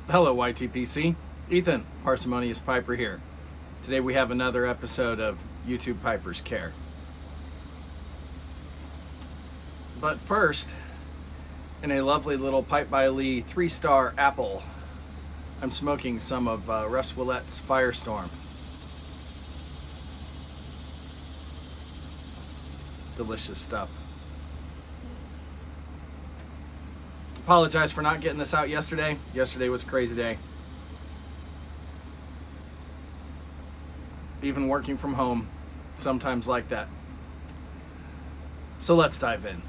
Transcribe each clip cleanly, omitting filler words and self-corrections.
Hello YTPC, Ethan, Parsimonious Piper here. Today we have another episode of YouTube Piper's Care. But first, in a lovely little Pipe by Lee 3-star apple, I'm smoking some of Russ Willette's Firestorm. Delicious stuff. Apologize for not getting this out yesterday. Yesterday was a crazy day. Even working from home, sometimes like that. So let's dive in.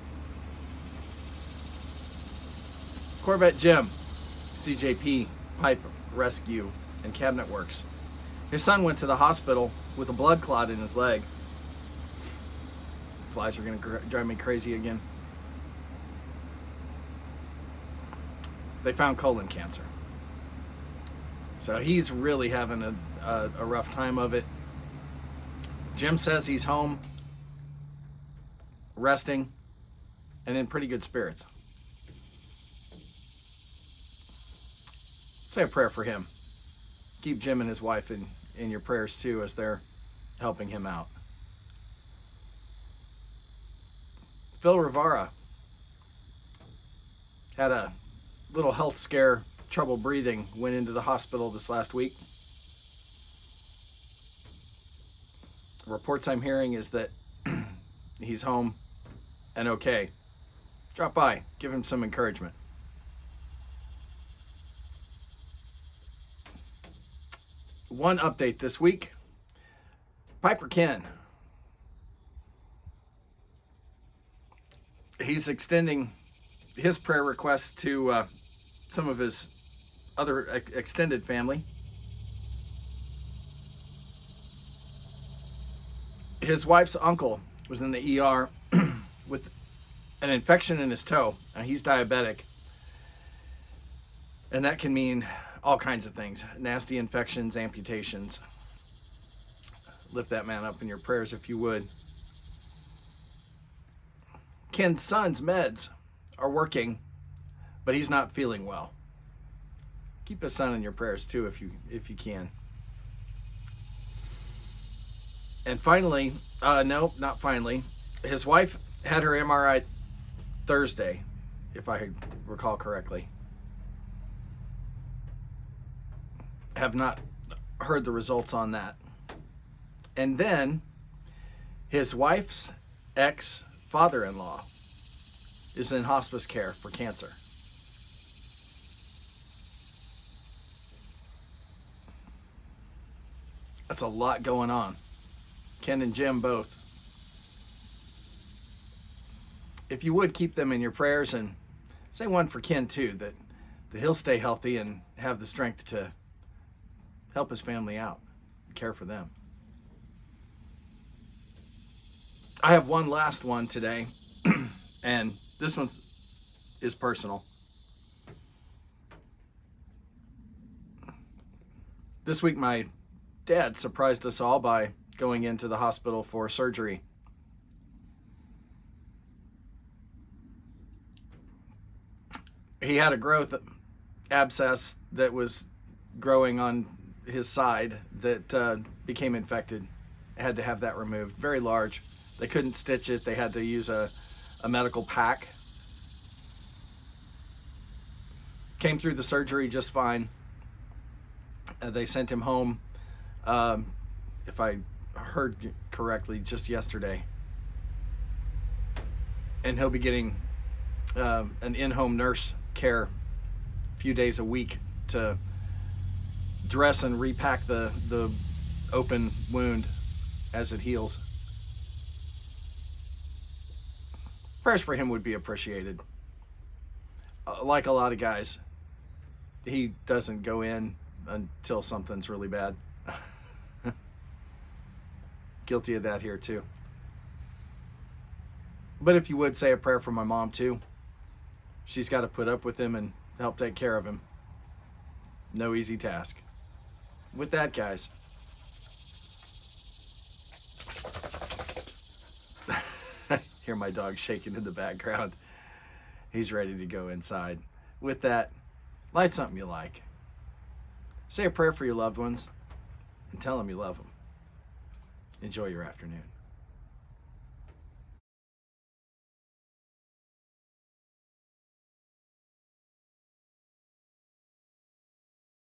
Corvette Jim, CJP, Pipe, Rescue, and Cabinet Works. His son went to the hospital with a blood clot in his leg. Flies are going to drive me crazy again. They found colon cancer. So he's really having a rough time of it. Jim says he's home, resting, and in pretty good spirits. Say a prayer for him. Keep Jim and his wife in your prayers too as they're helping him out. Phillip Rivara had a little health scare, trouble breathing, went into the hospital this last week. Reports I'm hearing is that he's home and okay. Drop by, give him some encouragement. One update this week. Piper Ken. He's extending his prayer requests to some of his other extended family. His wife's uncle was in the ER with an infection in his toe, and he's diabetic. And that can mean all kinds of things. Nasty infections, amputations. Lift that man up in your prayers if you would. Ken's son's meds are working, but he's not feeling well. Keep his son in your prayers too if you can. And finally, no, not finally, his wife had her MRI Thursday, if I recall correctly. Have not heard the results on that. And then his wife's ex-father-in-law is in hospice care for cancer. That's a lot going on. Ken and Jim both. If you would, keep them in your prayers, and say one for Ken too, that he'll stay healthy and have the strength to help his family out, care for them. I have one last one today, and this one is personal. This week, my dad surprised us all by going into the hospital for surgery. He had a growth abscess that was growing on his side that became infected. Had to have that removed. Very large. They couldn't stitch it. They had to use a medical pack. Came through the surgery just fine. They sent him home, if I heard correctly, just yesterday. And he'll be getting an in-home nurse care a few days a week to dress and repack the open wound as it heals. Prayers for him would be appreciated. Like a lot of guys, he doesn't go in until something's really bad. Guilty of that here too. But if you would, say a prayer for my mom too. She's got to put up with him and help take care of him. No easy task. With that, guys, hear my dog shaking in the background. He's ready to go inside. With that, light something you like. Say a prayer for your loved ones and tell them you love them. Enjoy your afternoon.